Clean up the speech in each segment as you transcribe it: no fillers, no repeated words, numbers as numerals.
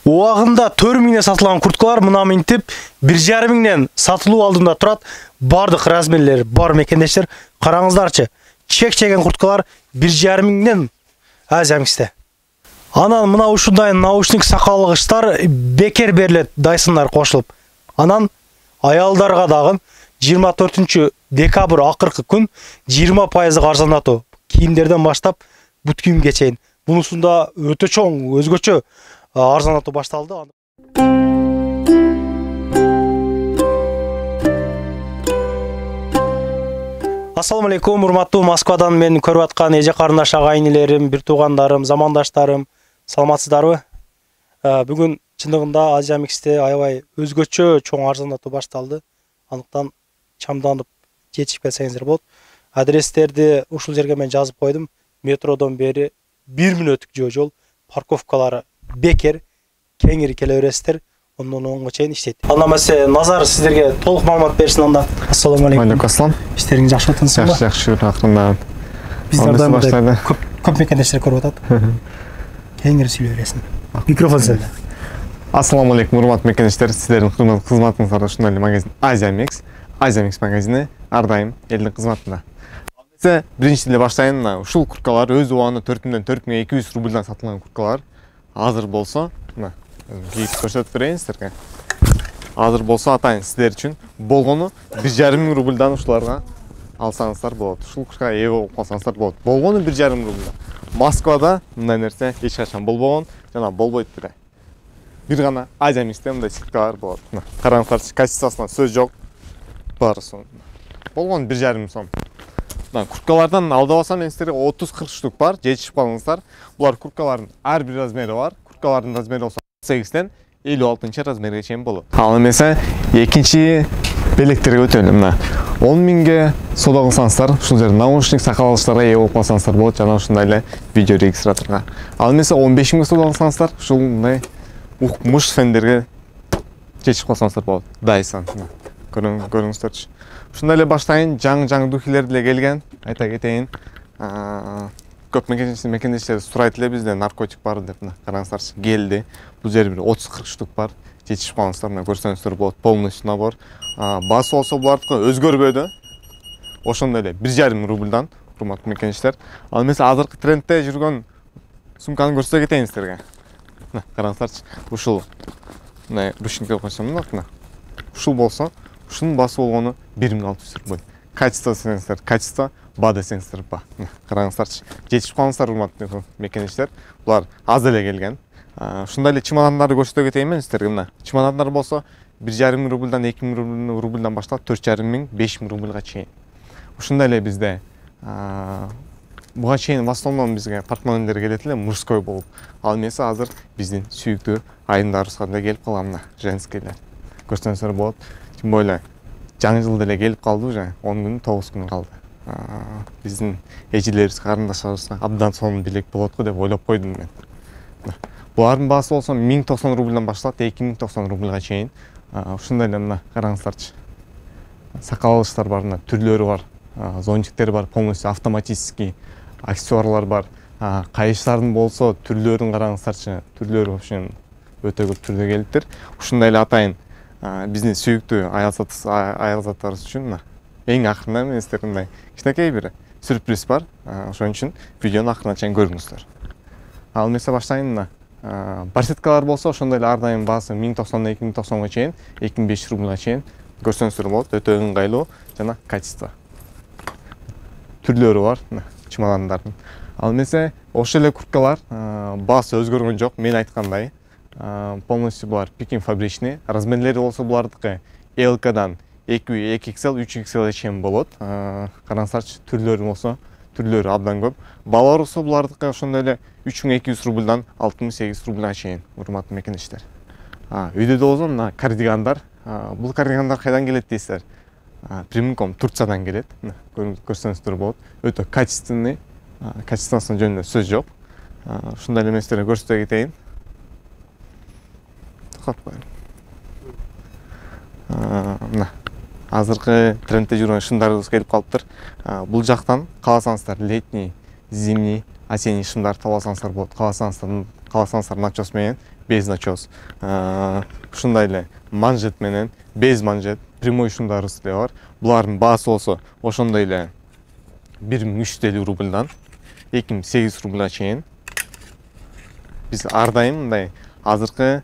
Убагында 4000 сатылган курткалар мына минтип 1,5 сатылуу алдында турат. Бардык размерлери бар мекендештер. Караңыздарчы. Чек-чеген курткалар 1,5 Азия Миксте. Анан мына ушундай наушник сакалгычтар бекер берилет, Дайсондар кошулуп. Анан аялдарга дагы 24 декабрь акыркы күн 20% арзандатуу. Кийимдерден баштап бут кийимге чейин. Бунусунда өтө чоң, өзгөчө арзандатуу башталды. Ассаламу алейкум, урматтуу Москвадан мен көрүп аткан эже карындаш агайынелерим, бир туугандарым, замандаштарым, саламатсыздарбы? Бүгүн чындыгында Азия Миксте аябай өзгөчө чоң арзандатуу башталды. Андыктан чамданып жетишип келсеңиздер болот. Адрестерди ушул жерге мен жазып койдум. Метродон бери 1 мүнөттүк жол, парковкалары бекер, кеңири келе бересиздер. Ondan onga чейин иштейт. Анда эмесе Назар сиздерге толук маалымат берсин анда. Ассаламу алейкум. Алейкум ассалам. Иштериңиз жакшы отунсузбу? Жакшы, рахмат. Биздерден баштайды. Көп мекендештер көрүп атат. Кеңири сүйлөй бересиң. Микрофон сенде. Ассаламу алейкум, урматтуу мекендештер. Сиздердин кызматыңыздарда ушундай магазин Азия Микс. Азия Микс магазини ар дайым элдин кызматында. Бизе биринчи эле баштайын. Ушул курткалар өз убагында 4200 рубльдан сатылган курткалар. Азыр болсо, мына кийип көрсөтүп берейин сиздерге. Азыр болсо атайын сиздер үчүн болгону 1,5 рубльдан ушуларга алсаңыздар болот. Ушул курткага ээ болуп калсаңыздар болот. Болгону 1,5 рубльдан. Москвада мындай нерсе эч качан болбогон, жана болбойт деле. Бир гана Азия Миксте мындай курткалар болот. Караңыздарчы, качествосуна сөз жок. Барысы. Болгону 1,5 сом. Курткалардан алдабасам мен сиздерге 30-40 штук бар, жетишип калыңыздар. Булар курткалардын ар бир размери бар. Курткалардын размери болсо 8-тен 56 размерге чейин болот. Ал эмесе экинчи белектерге өтөлүм. Мына 10 миңге соода кылсаңыздар, ушул жерде наушник сакалгычтарга ээ болуп калсаңыздар болот, жана ушундай эле видео регистраторго. Ал эмесе 15 миңге соода кылсаңыздар, ушундай укмуш фендерге жетишип калсаңыздар болот. Dyson. Көрүңүздөрчү. Ушундай эле баштайын, жаңы духилер деле келген. Айта кетейин. Көп мекендештер сурайт эле бизде наркотик бар деп. Караңыздарчы, келди. Бул жер бир 30-40 штук бар. Жетишип калыңыздар, мына көрсөңүздөр болот. Полностью набор. Басы болсо булардыкы өзгөрбөдү. Ошондой эле 1,5 рубльдан, урматтуу мекендештер. Ал эмесе азыркы трендте жүргөн сумканы көрсөтө кетейин сиздерге. Мына караңыздарчы, ушул мына ручникке койсом мына. Ушул болсо, ушунун басы болгону 1600 рубль. Качество десеңиздер, качество, ба десеңиздер, ба. Караңыздарчы, жетишип калыңыздар, урматтуу мекендештер. Булар аз эле келген. Ушундай эле чемодандарды көрсөтө кетейин мен сиздерге. Мына чемодандар болсо 1,5 рубльдан 2,000 рубльдан баштап 4,5 5,000 рубльга чейин. Ушундай эле бизде буга чейин в основном бизге портмонелер келет эле мужской болуп. Ал эмесе азыр биздин сүйүктүү айымдарыбызга деле келип калган, мына женскийлер. Көрсөңүздөр болот. Тим более жаңы жыл деле келип калды уже, 10 күн 9 күн калды. Биздин эжелерибиз, карындаштарыбызга абдан сонун белек болот го деп ойлоп койдум мен. Булардын баасы болсо 1090 рубльдан башталат, 2090 рубльга чейин. Ушундай эле мына караңыздарчы. Сакалгычтар бар, мына түрлөрү бар. Зонтиктер бар, полностью автоматический, аксессуарлар бар. Кайыштардын болсо түрлөрүн караңыздарчы. Түрлөрү вообще өтө көп түрдө келиптир. Ушундай эле атайын биздин сүйүктүү аял заттарыбыз үчүн эң акырында мен сиздерге мындай кичинекей бир сюрприз бар. Ошон үчүн видеону акырына чейин көрүңүздөр. Ал эмесе баштайын. Барсеткалар болсо ошондой эле ар дайым баасы 1090 2090га чейин, 2500 рубльга чейин көрсөңүздөр болот. Өтө ыңгайлуу жана качество. Түрлөрү бар, чемодандардын. Ал эмесе ошол эле курткалар баасы өзгөргөн жок. Мен айткандай, полностью булар Pekin фабричный. Размерлери болсо булардыкы LK-дан 2XL, 3XL чейин болот. Караңыздарчы, түрлөрү болсо, түрлөрү абдан көп. Балалар болсо булардыкы ошондой эле 3200 рубльдан 6800 рубльга чейин, урматтуу мекендештер. Үйдө болсо мына кардигандар. Бул кардигандар кайдан келет дейсиздер? Прямиком Турциядан келет. Көрсөңүздөр болот. Өтө качественный. Качествосунун жөнүндө сөз жок. Ушундай эле эместерди көрсөтө кетейин. Мына азыркы трендте жүргөн шымдарыбыз келип калыптыр. Бул жактан кааласаңыздар летний, зимний, осенний шымдар таба алсаңыздар болот. Кааласаңыздар начос менен без начос. Ушундай эле манжет менен без манжет, прямой ушундарыбыз деле бар. Булардын баасы болсо ошондой эле 1350 рубльдан 2800 рубльга чейин. Биз ар дайым мындай азыркы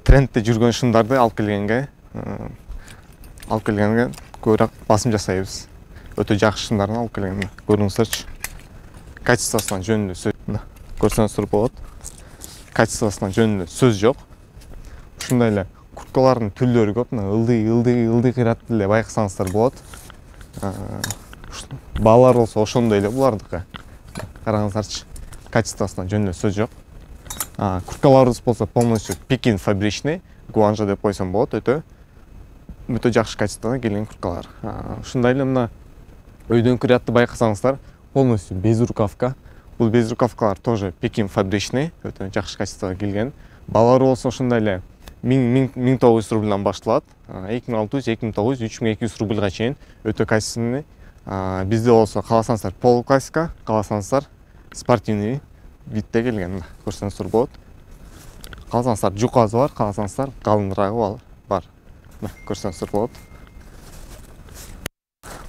трендте жүргөн шымдарды алып келгенге көбүрөөк басым жасайбыз. Өтө жакшы шымдарды алып келген. Көрүңүздөрчү. Качествосуна жөнүндө сөз көрсөңүздөр болот. Качествосуна жөнүндө сөз жок. Ушундай эле курткалардын түрлөрү көп. Ылдый кыйратты эле байкасаңыздар болот. Баалар болсо ошондой эле булардыкы. Караңыздарчы. Качествосуна жөнүндө сөз жок. Курткаларыбыз болсо полностью Пекин фабричный, Гуанжа деп койсом болот. Өтө жакшы качествода келген курткалар. Ушундай эле мына өйдөн кыйратты байкасаңыздар, полностью без рукавка. Бул без рукавкалар тоже Пекин фабричный, өтө жакшы качествода келген. Баалары болсо ошондой эле 1900 рубльдан башталат. 2600, 2900, 3200 рубльга чейин өтө качественный. Бизде болсо кааласаңыздар полуклассика, кааласаңыздар спортивный видте келген. Көрсөңүздөр болот. Кааласаңыздар жукасы бар, кааласаңыздар калынырагы бар. Көрсөңүздөр болот.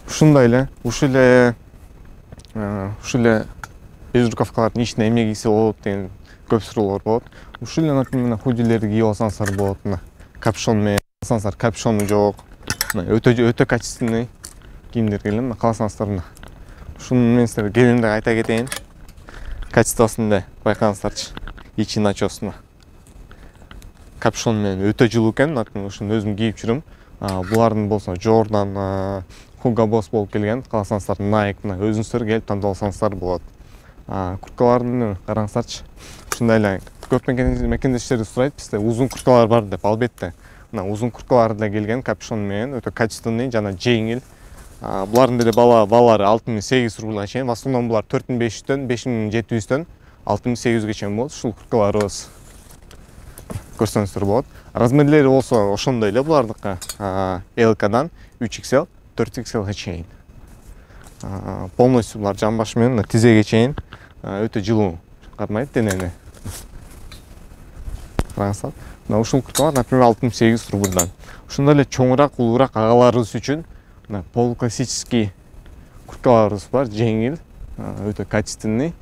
Ушундай эле, ушул эле без рукавкалардын ичине эмне кийсе болот деген көп суроолор болот. Ушул эле, например, худилерди кийип алсаңыздар болот. Капюшон менен алсаңыздар, капюшону жок. Өтө качественный кийимдер келген. Кааласаңыздар ушуну мен силерге келгенде айта кетейин. Качествосын да байкаңыздарчы. Ичи начосуна. Капюшон менен өтө жылуу экен. Ушуну өзүм кийип жүрөм. Булардын болсо Jordan, Hugo Boss болуп келген. Кааласаңыздар Nike өзүңүздөр келип тандап алсаңыздар болот. Курткалардын караңыздарчы. Ушундай эле көп мекендештер сурайт, бизде узун курткалар бар деп. Албетте. Мына узун курткалар да келген, капюшон менен өтө качественный жана жеңил. Булардын деле баалары 6800 рубльга чейин. В основном булар 4500дөн 5700дөн 6800ге чейин болот. Ушул курткаларыбыз көрсөңүздөр болот. Размерлери болсо ошондой эле булардыкы. L-дан 3XL, 4XL-га чейин. Полностью булар жан башы менен тизеге чейин өтө жылуу кармайт денени. Караңыздар. Мына ушул курткалар, например, 6800 рубльдан. Ушундай эле чоңураак, улуураак агаларыбыз үчүн полуклассический курткаларыбыз бар, жеңил, өтө качественный.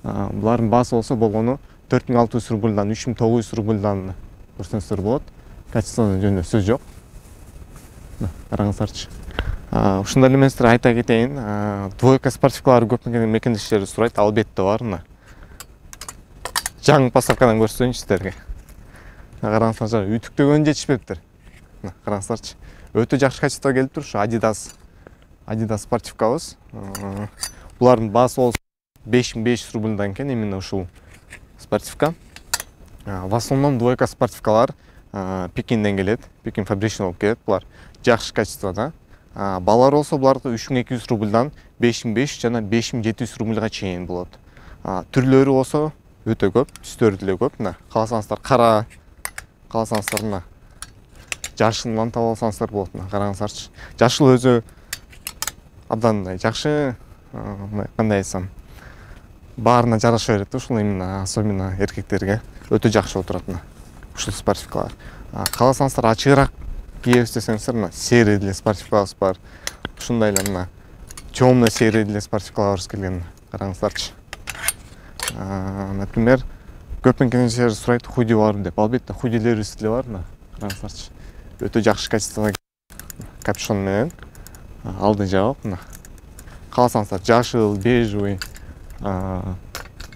Булардын баасы болсо болгону 4600 рубльдан 3900 рубльдан көрсөңүздөр болот. Качествосуна жөнүндө сөз жок. Караңыздарчы. Ушундай эле мен силерге айта кетейин, двойка спортивкалары көп мекендештер сурайт, албетте бар. Жаңы поставкадан көрсөтөйүнчү силерге. Караңыздарчы, үтүктөгөн жетишпептир. Караңыздарчы. Өтө жакшы качествода келип тур. Adidas спортивкабыз. Булардын баасы болсо 5500 рубльдан экен, именно ушул спортивка. В основном двойка спортивкалар Пекинден келет, Пекин фабричный болуп келет. Булар жакшы качествода. Баалары болсо буларды 3200 рубльдан 5500 жана 5700 рубльга чейин болот. Түрлөрү болсо өтө көп, түстөрү деле көп. Кааласаңыздар кара, кааласаңыздар жашылдан таап алсаңыздар болот. Караңыздарчы. Жашыл өзү абдан жакшы, кандай айтсам, баарына жараша берет. Ушул именно особенно эркектерге өтө жакшы отурат. Ушул спортивкалар. Кааласаңыздар ачыгыраак кийебиз десеңиздер, серый деле спортивкабыз бар. Ушундай эле темный серый деле спортивкаларыбыз келген. Караңыздарчы. Например, көп мекендештер сурайт, худи бар деп. Албетте худилерибиз деле бар. Караңыздарчы. Өтө жакшы качествода капюшон менен алды жабык. Кааласаңыздар жашыл, бежевый,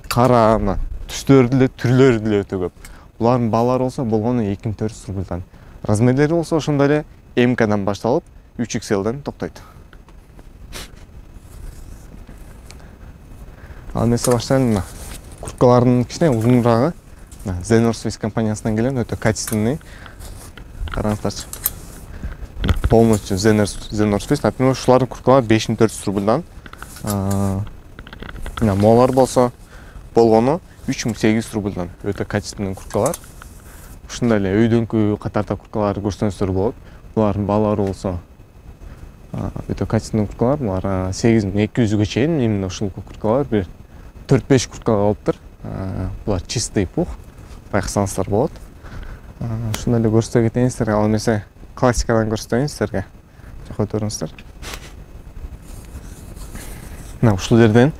кара, түстөрү деле, түрлөрү деле өтө көп. Булардын баалары болсо болгону 2400 рубльдан. Размерлери болсо ошондой эле М-дан башталып 3XL-ден токтойт. Ал эмесе баштайлы. Курткалардын кичине узунурагы Zener Swiss компаниясынан келген, өтө качественный. Караңыздарчы. Полностью Zener Swiss, например, ушулардын курткалары 5400 рубльдан. Молар болсо болгону 3800 рубльдан. Өтө качественный курткалар. Ушундай эле өйдөнкү катарда курткаларды көрсөңүздөр болот. Булардын баалары болсо өтө качественный курткалар. Булар 8200ге чейин, именно ушул курткалар бир 4-5 курткага болуптур. Булар чистый пух. байкасаңыздар болот. Ушундай эле көрсөтө кетейин силерге. Ал эмесе классикадан көрсөтөйүн силерге. Жок өтөрүңүздөр. Мына ушул жерден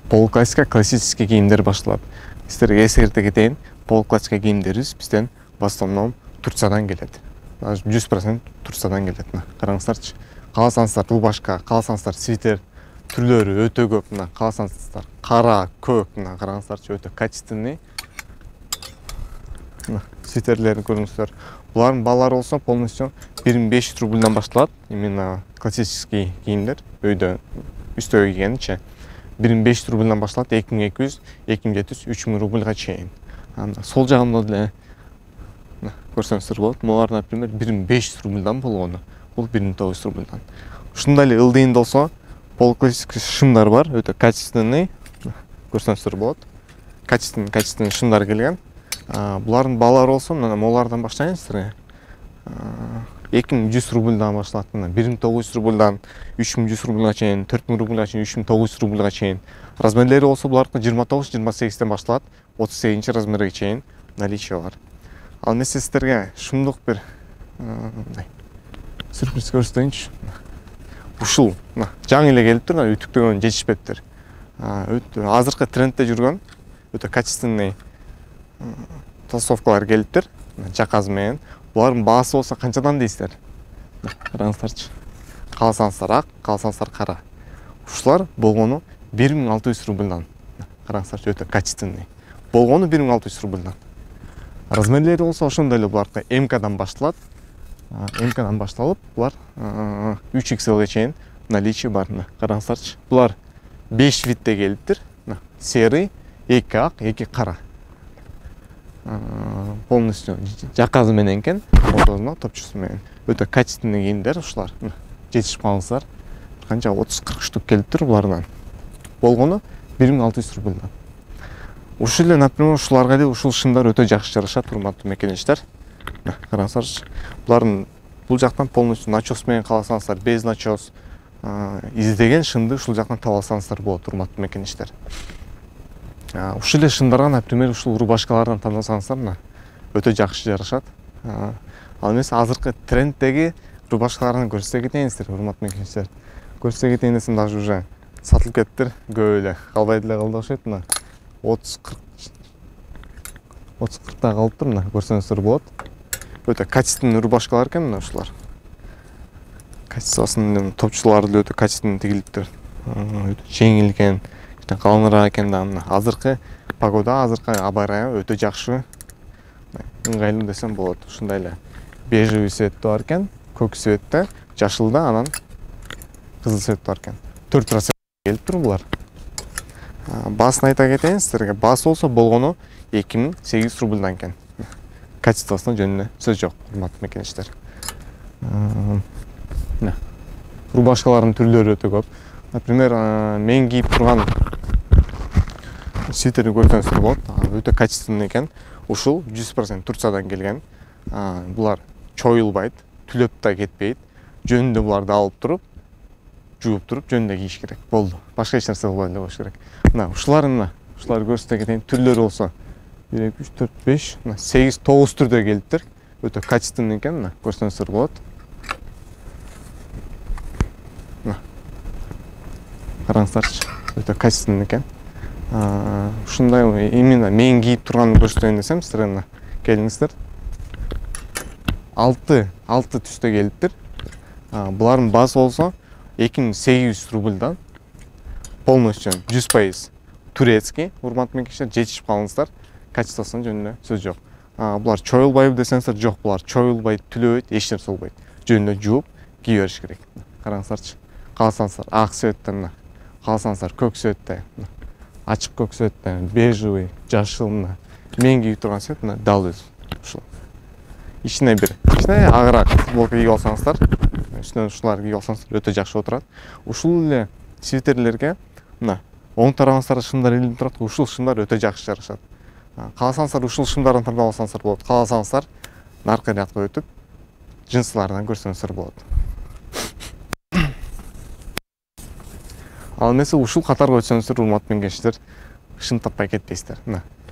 полуклассика классический кийимдер башталат. Силерге эскерте кетейин, полуклассика кийимдерибиз бизден в основном Турциядан келет. 100% Турциядан келет. Караңыздарчы. Кааласаңыздар рубашка, кааласаңыздар свитер түрлөрү өтө көп. Мына кааласаңыздар кара, көк, мына караңыздарчы, өтө качественный. Мына свитерлерин көрүңүздөр. Булардын баалары болсо полностью 1500 рубльдан башталат. Именно классический кийимдер, өйдө үстөгө кийгенчи 1500 рубльдан башталат, 2200, 2700, 3000 рубльга чейин. Сол жагында деле көрсөңүздөр болот. Булар, например, 1500 рубльдан болгону. Бул 1900 рубльдан. Ушундай эле ылдыйын болсо, полуклассик шымдар бар, өтө качественный. Көрсөңүздөр болот. Качественный шымдар келген. Булардын баалары болсо, мына молардан баштайын силерге. 2100 рубльдан башталат, 1900 рубльдан 3100 рубльга чейин, 4000 рубльга чейин, 3900 рубльга чейин. Размерлери болсо булардыкы 29-28ден башталат, 38 размерге чейин наличие бар. Ал эмесе силерге шумдук бир сюрприз көрсөтөйүнчү. Ушул жаңы эле келиптир, үтүктөгөн жетишпептир. Азыркы трендте жүргөн өтө качественный толстовкалар келиптир, жаказ менен. Булардын баасы болсо канчадан дейсиздер? Караңыздарчы. Кааласаңыздар ак, кааласаңыздар кара. Ушулар болгону 1600 рубльдан. Караңыздарчы, өтө качественный. Болгону 1600 рубльдан. Размерлери болсо ошондой эле булардыкы МКдан башталат. МКдан башталып, булар 3XL чейин наличие бар. Караңыздарчы. Булар 5 видте келиптир. Серый, 2 ак, 2 кара. Полностью жаказы менен экен, ортосуна топчусу менен. Өтө качественный кийимдер ушулар. Жетишип калыңыздар. Канча 30-40 штук келиптир булардан. Болгону 1600 рубльдан. Ушул эле, например, ушуларга эле ушул шымдар өтө жакшы жарашат, урматтуу мекенештер. Караңыздарчы. Булардын бул жактан полностью начос менен кааласаңыздар, без начос, издеген шымды ушул жактан таба алсаңыздар болот, урматтуу мекенештер. Ушул эле шымдарга, например, ушул рубашкалардан тандасаңыздар, өтө жакшы жарашат. Ал эмес азыркы трендтеги рубашкаларын көрсөтө кетейин силерге, урматтуу мекенештер. Көрсөтө кетейин десем, даже уже сатылып кеттир, көп эле калбай деле калды окшойт. 30-40 калыптыр, мына көрсөңүздөр болот. Өтө качественный рубашкалар экен мына ушулар. Качествосунун топчулары деле өтө качественный тигилиптир. Өтө жеңил экен, калыңыраак экен да. Азыркы погода, азыркы аба ырайы өтө жакшы, ыңгайлуу десем болот. Ушундай эле бежевый цветте бар экен, көк цветте, жашылда, анан кызыл цветте бар экен. 4% келиптир булар. Баасын айта кетейин силерге. Баасы болсо болгону 2800 рубльдан экен. Качествосуна жөнүнө сөз жок, урматтуу мекенештер. Рубашкалардын түрлөрү өтө көп. Например, мен кийип турган свитерди көрсөңүздөр болот. Өтө качественный экен. Ушул 100% Турциядан келген. Булар чоюлбайт, түлөп да кетпейт. Жөнүндө буларды алып туруп, жууп туруп, жөнүндө кийиш керек. Болду. Башка эч нерсе кылбай эле коюш керек. Мына ушуларды көрсөтө кетейин. Түрлөрү болсо 1, 2, 3, 4, 5, 8, 9 түрдө келиптир. Өтө качественный экен, көрсөңүздөр болот. Караңыздарчы, өтө качественный экен. Ушундай именно мен кийип турганды көрсөтөйүн десем, силер келиңиздер. 6 түстө келиптир. Булардын баасы болсо 2800 рубльдан. Полностью 100% турецкий, урматтуу мекенештер, жетишип калыңыздар. Качествосунун жөнүндө сөз жок. Булар чоюлбайбы десеңиздер, жок, булар чоюлбайт, түлөбөйт, эч нерсе болбойт. Жөнүндө жууп, кийип бериш керек. Караңыздарчы. Кааласаңыздар ак цветте, кааласаңыздар көк цветте, ачык көк цветте, бежевый, жашыл, мен кийип турган цвет дал өзү. Ушул. Ичине агыраак футболка кийип алсаңыздар, үстүнө ушуларды кийип алсаңыздар өтө жакшы отурат. Ушул эле свитерлерге оң тарабыңыздарда шымдар илинип турат, ушул шымдар өтө жакшы жарашат. Кааласаңыздар ушул шымдарды тандап алсаңыздар болот. Кааласаңыздар наркы рядка өтүп, джинсылардан көрсөңүздөр болот. Ал эмесе ушул катарга өтсөңүздөр, урматтуу мекенештер, шым таппай кетпейсиздер.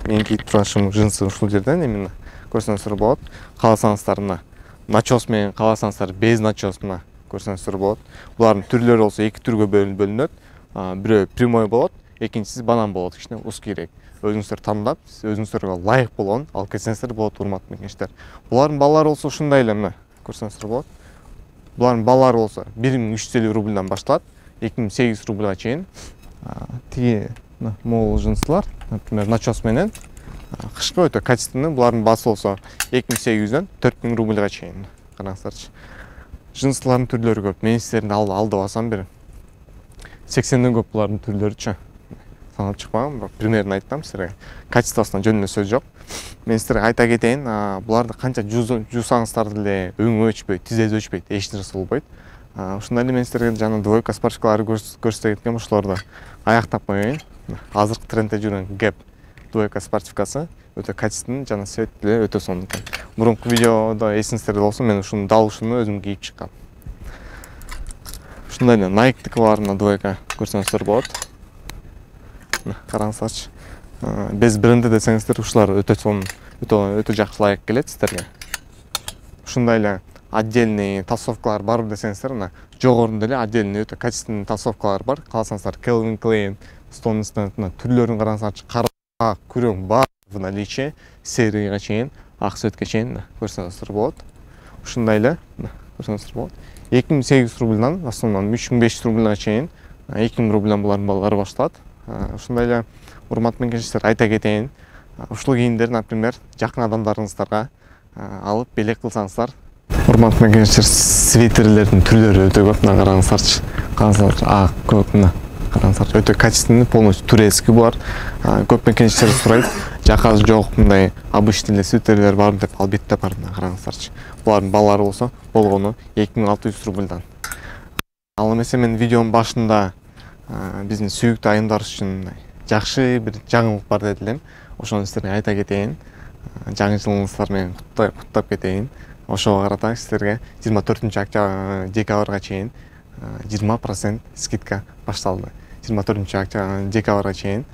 мен кийип турашым жынсы ушул жерден именно көрсөңүздөр болот. Кааласаңыздар мына начос менен, кааласаңыздар без начос мына көрсөңүздөр болот. Булардын түрлөрү болсо эки түргө бөлүнөт. Бирөө прямой болот, экинчиси банан болот, кичине ус керек. Өзүңүздөр тандап, өзүңүздөргө ылайык болгон алып кетсеңиздер болот, урматтуу мекенчилер. Булардын баллары болсо ушундай эле мына көрсөңүздөр болот. Булардын баллары болсо 1350 рубльдан башталат, 2800 рубльга чейин. Тиги могул жынсылар, например, начос менен кышкы өтө качественный. Булардын баасы болсо 2800дөн 4000 рубльга чейин. Караңыздарчы. Жынсылардын түрлөрү көп. Мен силердин алдып алсам бир 80ден көп булардын түрлөрүчү. Санап чыкпагам, бирок примерно айттым силерге. Качествосуна жөнүндө сөз жок. Мен силерге айта кетейин, буларды канча жуусаңыздар деле өңү өчпөйт, тизеси өчпөйт, эч нерсе болбойт. Ушундай эле мен силерге жана двойка спарчкаларды көрсөтө кеткем, ошолорду аяктап коеюн. Азыркы трендде жүргөн Gap двойка спартификасы өтө качественный жана свет деле өтө сонун экен. Мурунку видеодо эсиңиздерде болсо мен ушуну дал ушуну өзүм кийип чыккам. Ушундай эле Nike-тики бар мына двойка көрсөңүздөр болот. Караңыздарчы. Без бренди десеңиздер ушулар өтө сонун, өтө жакшы ылайык келет сиздерге. Ушундай эле отдельный толстовкалар барбы десеңиздер, мына жогорунда эле отдельный өтө качественный толстовкалар бар. Кааласаңыздар Calvin Klein, Stone Island түрлөрүн караңыздарчы. Кара, күрөң бар в наличии, серыйга чейин, ак цветке чейин көрсөңүздөр болот. Ушундай эле көрсөңүздөр болот. 2800 рубльдан, в основном 3500 рубльга чейин, 2000 рубльдан булардын баллары башталат. Ушундай эле урматтуу мекенчилер айта кетейин. Ушул кийимдерди, например, жакын адамдарыңыздарга алып белек кылсаңыздар. Урматтуу мекенчилер, свитерлердин түрлөрү өтө көп. Мына караңыздарчы. Караңыздар, ак, көк мына. Караңыздар, өтө качественный, полностью турецкий булар. Көп мекенчилер сурайт. Жакасы жок, мындай обычный эле свитерлер бар деп, албетте бар. Караңыздарчы. Булардын баллары болсо болгону 2600 рубльдан. Ал эмесе мен видеонун башында биздин сүйүктүү айымдар үчүн жакшы бир жаңылык бар деп элем. Ошону силерге айта кетейин. Жаңы жылыңыздар менен куттап кетейин. Ошого карата силерге 24-декабрга чейин 20% скидка башталды. 24-декабрга чейин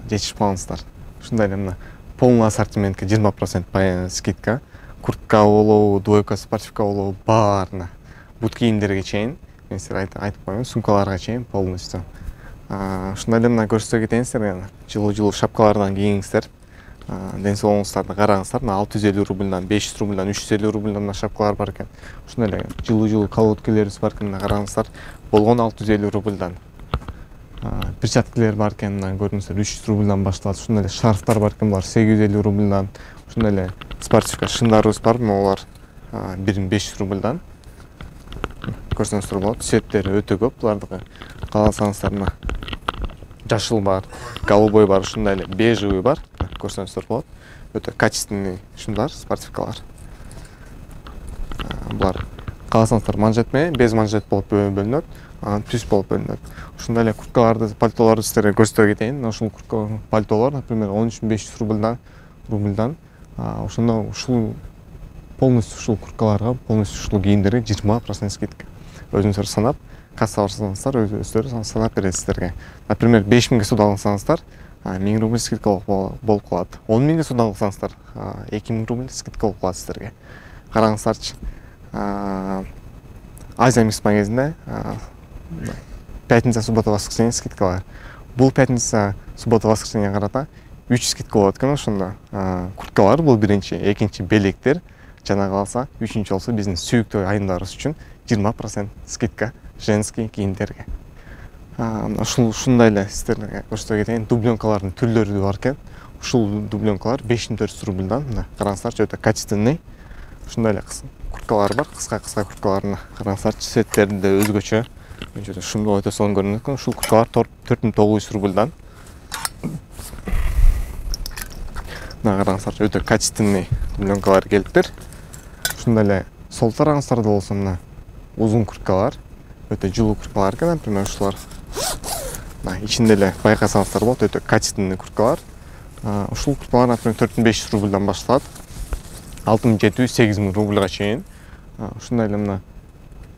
жетишип калыңыздар. Ушундай эле мына полный ассортиментке 20% скидка. Куртка болобу, двойка спортивка болобу, баарына. Бут кийимдерге чейин мен силерге айтып коеюн, сумкаларга чейин полностью. Ушундай эле мына көрсөтө кетейин силерге. Жылуу шапкалардан кийиңиздер. Ден соолугуңуздарды караңыздар. Мына 650 рубльдан, 500 рубльдан, 350 рубльдан мына шапкалар бар экен. Ушундай эле жылуу колготкелерибиз бар экен, мына караңыздар. Болгону 650 рубльдан. Перчаткалар бар экен, мына көрүңүздөр 300 рубльдан башталат. Ушундай эле шарфтар бар экен, булар 850 рубльдан. Ушундай эле спортивка шындарыбыз бар, булар 1500 рубльдан. Көрсөңүздөр болот. Цветтери өтө көп булардыкы. Кааласаңыздар мына жашыл бар, голубой бар, ушундай эле бежевый бар. Көрсөңүздөр болот. Өтө качественный шундар, спортивкалар. Булар кааласаңыздар манжет менен без манжет болуп бөлүнөт, түз болуп бөлүнөт. Ушундай эле курткаларды, пальтолорду силерге көрсөтө кетейин. Ушул куртка пальтолор, например, 13500 рубльдан, ушул полностью ушул курткаларга, полностью ушул кийимдерге 20% скидка. Өзүңүздөр санап, касса барсаңыздар, өздөрү санап берет силерге. Например, 5000 соода алсаңыздар, 1000 рубль скидка болуп калат. 10000 соода алсаңыздар, 2000 рубль скидка болуп калат силерге. Караңыздарчы. Азия Микс магазинде пятница, суббота, воскресенье скидкалар. Бул пятница, суббота, воскресенье карата 3 скидка болот экен ошондо. Курткалар бул биринчи, экинчи белектер, жана калса, үчүнчү болсо биздин сүйүктүү айымдарыбыз үчүн 20% скидка женский кийимдерге. Ушундай эле сиздерге көрсөтө кетейин, дубленкалардын түрлөрү бар экен. Ушул дубленкалар 5400 рубльдан, мына караңыздарчы, өтө качественный. Ушундай эле курткалар бар, кыска курткаларына караңыздарчы, цветтери да өзгөчө. Ушундай өтө сонун көрүнөт экен. Ушул курткалар 4900 рубльдан. Мына караңыздарчы, өтө качественный дубленкалар келиптир. Ушундай эле сол тараңыздарда болсо мына узун курткалар, өтө жылуу курткалар экен, например, ушулар. Мына ичинде эле байкасаңыздар болот, өтө качественный курткалар. Ушул курткалар, например, 4500 рубльдан башталат. 6700-8000 рубльга чейин. Ушундай эле мына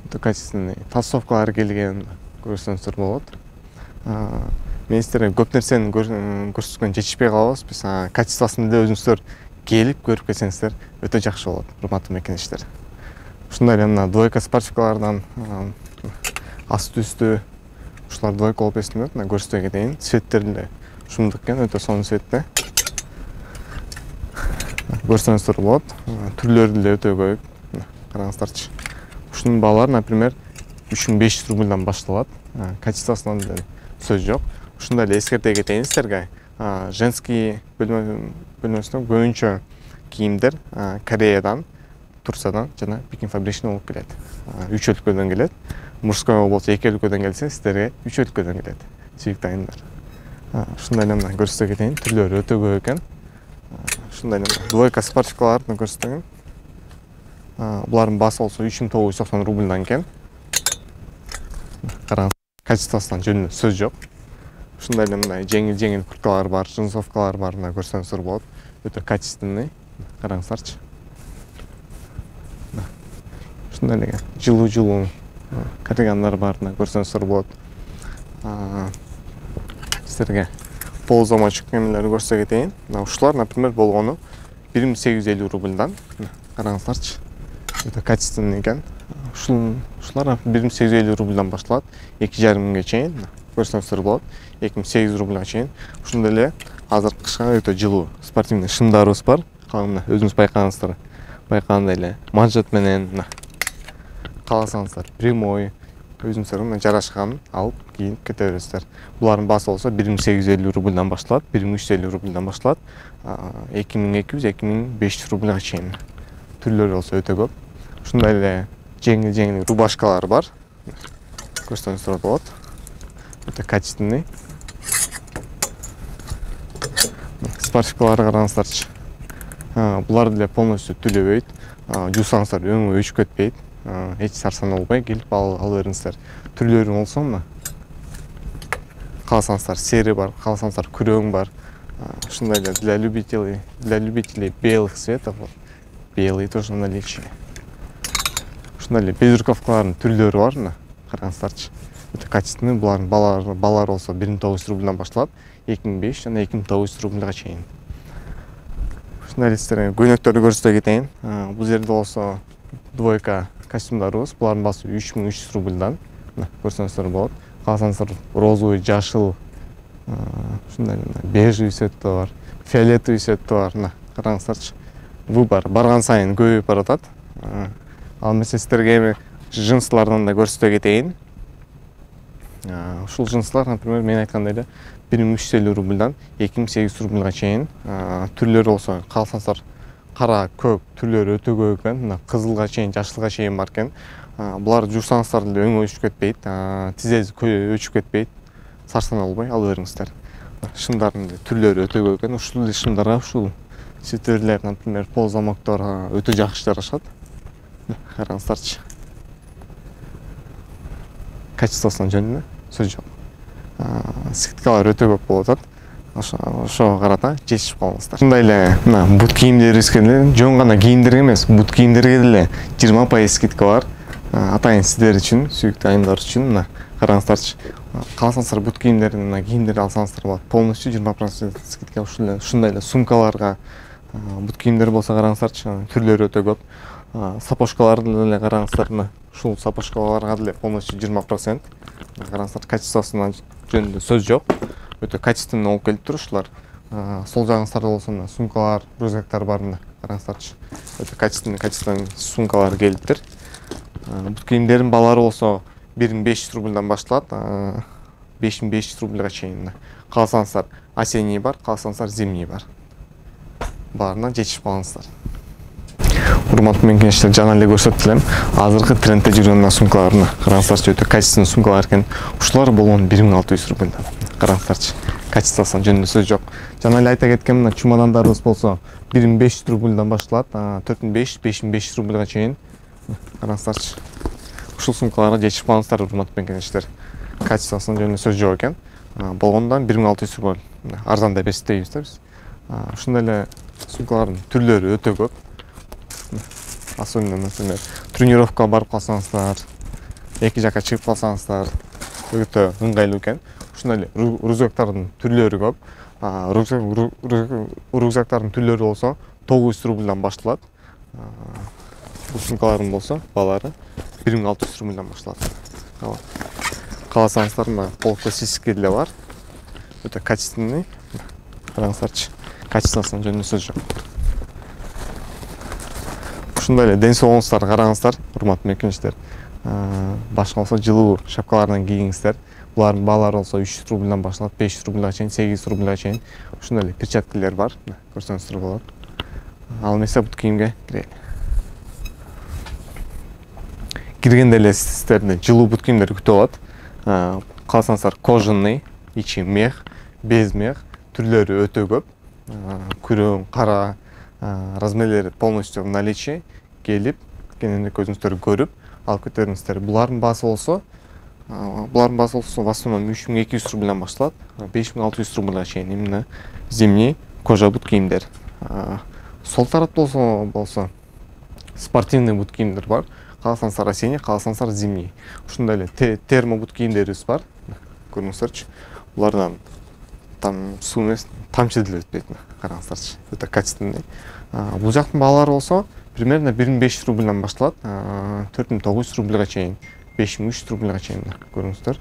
өтө качественный толстовкалар келген көрсөңүздөр болот. мен сіздерге көп нәрсені көрсөткөн жетишпей калабыз. Биз качествосын деле өзүңүздөр келип көрүп келсеңиздер өтө жакшы болот, урматтуу мекенештер. Ушундай эле мына двойка спортивкалардан асты үстү ушулар двойка болуп эсептелет. Мына көрсөтө кетейин. Цветтер деле ушундук экен, өтө сонун цветте. Көрсөңүздөр болот. Түрлөрү деле өтө көп. Караңыздарчы. Ушунун баалары, например, 3500 рубльдан башталат. Качествосунан деле сөз жок. Ушундай эле эскерте кетейин сиздерге. Женский бөлмөсүнө көбүнчө кийимдер Кореядан, Турциядан жана Pekin Fabrics'ten болуп келет. 3 өлкөдөн келет. Мужской болсо 2 өлкөдөн келсе, сиздерге 3 өлкөдөн келет. Сүйүктүү айымдар. Ушундай эле мына көрсөтө кетейин. Түрлөрү өтө көп экен. Ушундай эле двойка спортивкаларды көрсөтөм. Булардын баасы болсо 3990 рубльдан экен. Караңыз, качествосунан жөнүндө сөз жок. Ушундай эле мындай жеңил курткалар бар, джинсовкалар бар, мына көрсөңүздөр болот. Өтө качественный. Караңыздарчы. Ушундай эле жылуу кардигандар бар, мына көрсөңүздөр болот. Сиздерге ползамочек эмелерди көрсөтө кетейин. Мына ушулар, например, болгону 1850 рубльдан. Караңыздарчы. Өтө качественный экен. Ушулар 1850 рубльдан башталат, 2,5 миңге чейин. Көрсөңүздөр болот. 2800 рубльга чейин. Ушундай эле азыр кышка өтө жылуу спортивный шымдарыбыз бар. Мына өзүңүз байкаңыздар. Байкагандай эле манжет менен кааласаңыздар прямой өзүңүздөр мына жарашкан алып кийинип кете бересиздер. Булардын баасы болсо 1850 рубльдан башталат, 1350 рубльдан башталат, 2200-2500 рубльга чейин. Түрлөрү болсо өтө көп. Ушундай эле жеңил рубашкалар бар. Көрсөңүздөр болот. Өтө качественный. Спортивкаларды караңыздарчы. Булар деле полностью түлөбөйт. Жуусаңыздар өңү өчүп кетпейт. Эч сарсан болбой келип алып бериңиздер. Түрлөрү болсо мына. Кааласаңыздар сери бар, кааласаңыздар күрөң бар. Ушундай эле для любителей белых цветов. Белый тоже наличие. Ушундай эле безрукавкалардын түрлөрү бар мына. Караңыздарчы. Өтө качественный. Булардын баалары болсо 1900 рубльдан башталат, 2500 жана 2900 рубльга чейин. Ушундай эле сиздерге көйнөктөрдү көрсөтө кетейин. Бул жерде болсо двойка костюмдарыбыз. Булардын баасы 3300 рубльдан. Көрсөңүздөр болот. Кааласаңыздар розовый, жашыл, ушундай бежевый цветте бар, фиолетовый цветте бар. Караңыздарчы. Выбор барган сайын көбөйүп баратат. Ал эмесе сиздерге джинслардан да көрсөтө кетейин. Ушул джинслар, например, мен айткандай эле 1350 рубльдан 2800 рубльга чейин. Түрлөрү болсо кааласаңыздар кара, көк түрлөрү өтө көп экен. Мына кызылга чейин, жашылга чейин бар экен. Буларды жуусаңыздар деле өңү өчүп кетпейт, тизеси өчүп кетпейт. Сарсан болбой алып бериңиздер. Шымдардын түрлөрү өтө көп экен. Ушул шымдарга ушул цветтерлер, например, ползамоктор өтө жакшы жарашат. Караңыздарчы. Качествосунан жөнүндө сөз жок. Скидкалар өтө көп болуп атат. Ошого карата жетишип калыңыздар. Ушундай эле мына бут кийимдерибизге деле жөн гана кийимдерге эмес, бут кийимдерге деле 20% скидка бар. Атайын сиздер үчүн, сүйүктүү айымдар үчүн мына караңыздарчы. Кааласаңыздар бут кийимдерден мына кийимдерди алсаңыздар болот. Полностью 20% скидка. Ушундай эле сумкаларга бут кийимдер болсо караңыздарчы, түрлөрү өтө көп. Сапожкаларды деле караңыздар, мына ушул сапожкаларга деле полностью 20%. Караңыздар, качествосунан жөнүндө сөз жок. Өтө качественный болуп келип тур ушулар. Сол жагыңыздарда болсо мына сумкалар, рюкзактар бар мына. Караңыздарчы. Өтө качественный сумкалар келиптир. Бут кийимдердин баалары болсо 1500 рубльдан башталат, 5500 рубльга чейин. Кааласаңыздар осенний бар, кааласаңыздар зимний бар. Баарына жетишип калыңыздар. Урматтуу мекенештер, жана эле көрсөттүм. Азыркы трендте жүргөн сумкаларына караңыздарчы, өтө качественный сумкалар экен. Ушулар болгон 1600 рубльдан. Караңыздарчы, качествосунан жөнүндө сөз жок. Жана эле айта кеткем, мына чумадандарыбыз болсо 1500 рубльдан башталат, 4500-5500 рубльга чейин. Караңыздарчы. Ушул сумкаларга жетишип калыңыздар, урматтуу мекенештер. Качествосунан жөнүндө сөз жок экен. Болгондон 1600 рубль. Арзан деп эсептейбиз да биз. Ушундай эле сумкалардын түрлөрү өтө көп. Особенно, например, тренировка барып калсаңыздар, эки жака чыгып калсаңыздар, өтө ыңгайлуу экен. ушундай эле рюкзактардын түрлөрү көп. Рюкзактардын түрлөрү болсо 900 рубльдан башталат. Бул сумкалардын болсо баалары 1600 рубльдан башталат. Кааласаңыздар мына пол классический деле бар. Өтө качественный. Караңыздарчы. Качествосунун жөнүндө сөз жок. Ушундай эле ден соолугуңуздарга караңыздар, урматтуу мекенчилер. Башка болсо жылуу шапкалардан кийиңиздер. Булардын баалары болсо 300 рубльдан башталат, 500 рубльга чейин, 800 рубльга чейин. Ушундай эле перчаткалар бар. Көрсөңүздөр болот. Ал эмесе бут кийимге кирели. Киргенде эле сиздерди жылуу бут кийимдер күтүп алат. Кааласаңыздар кожаный, ичи мех, без мех түрлөрү өтө көп. Күрөң, кара, размерлери полностью в наличии. Келип, кененде көзүңүздөр көрүп, алып кетериңиздер. Булардын баасы болсо в основном 3200 рубльдан башталат, 5600 рубльга чейин именно зимний кожа бут кийимдер. Сол тарапта болсо спортивный бут кийимдер бар. Кааласаңыздар осенний, кааласаңыздар зимний. Ушундай эле термо бут кийимдерибиз бар. Көрүңүздөрчү. Булардан там суу эмес, тамчы деле өтпөйт. Караңыздарчы. Өтө качественный. Бул жактын баалары болсо примерно 1500 рубльдан башталат, 4900 рубльга чейин, 5300 рубльга чейин. Көрүңүздөр.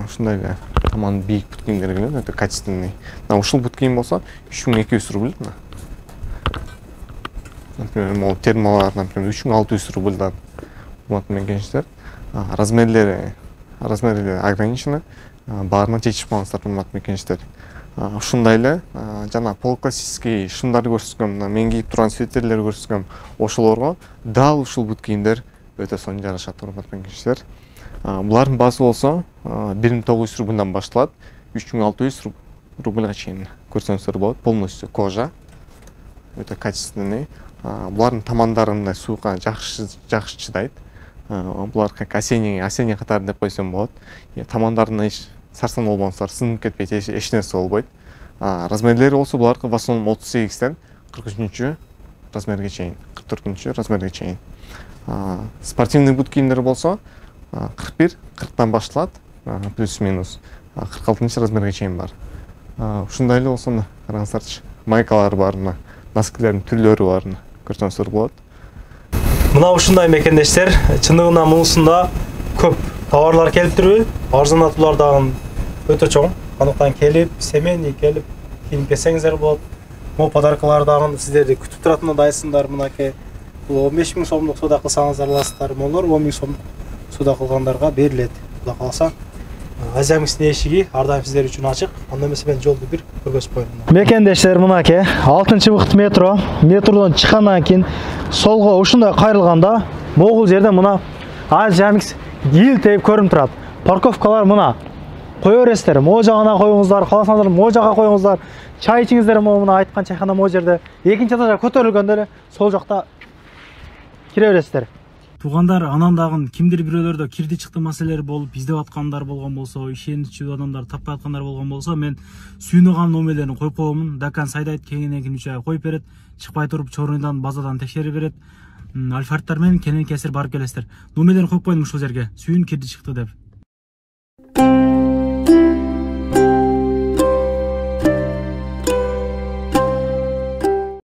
Ушундай эле таман бийик бут кийимдер келет, өтө качественный. Ушул бут кийим болсо 3200 рубль. Например, мол термалар, например, 3600 рубльдан. Вот мекенчилер. Размерлери ограничены. Баарына чечип алыңыздар, урматтуу мекенчилер. Ушундай эле жана пол классический шымдар көрсөткөм, мен кийип турган свитерлерди көрсөткөм. Ошолорго дал ушул бут кийимдер өтө сонун жарашат, урматтуу мекенчилер. Булардын баасы болсо 1900 рубльдан башталат, 3600 рубльга чейин. Көрсөңүздөр болот, полностью кожа. Өтө качественный. Булардын тамандарында сууга жакшы чыдайт. Булар как осенний катары деп койсом болот. Тамандарына сарсан болбоңуздар, сынып кетпейт, эч нерсе болбойт. Размерлери болсо буларга в основном 38-ден 43-чү размерге чейин, 44-чү размерге чейин. Спортивный бут кийимдер болсо 40-дан башталат, плюс-минус 46-чы размерге чейин бар. Ушундай эле болсо караңыздарчы, майкалар бар, носкилердин түрлөрү бар, көрсөңүздөр болот. Мына ушундай мекендештер, чындыгында мунусунда көп товарлар келип турбу, арзанаттуулар дагы өтө чоң. Андыктан келип, семейный келип, кийинип кетсеңиздер болот. Могу подаркалар дагы сиздерди күтүп туратына дайсыңдар. Мынакей бул 15 000 сомдук соода кылсаңыздар аласыздар. Молор 10 000 сомдук соода кылгандарга берилет. Кудай кааласа, Азия Микстин эшиги ар дайым сиздер үчүн ачык. Анда эмесе мен жолду бир көргөзүп коеюн. Мекендештер, мынакей 6-быкт метро. Метродон чыккандан кийин солго ушундай кайрылганда могул жерде мына Азия Микс ийилтип көрүнүп турат. Парковкалар мына кое бересиздер. Могу жагына коюңуздар, кааласаңыздар могу жакка коюңуздар. Чай ичиңиздер мына айткан чайхана могу жерде. Экинчи этажга көтөрүлгөндө эле сол жакта кире бересиздер. Туугандар, анан дагы кимдир бирөөлөрдө кирди чыкты маселелер болуп, издеп аткандар болгон болсо, ишеничүү адамдар таппай аткандар болгон болсо, мен сүйүнөган номерлерин коюп коемун. Дакан сайдайт, кеңинен 3 ай коюп берет. Чыкпай туруп чорундан базадан текшерип берет. Альфарттар менен кенен кесир барып келесиздер. Номерлерин коюп коюм ушул жерге. Сүйүн кирди чыкты деп.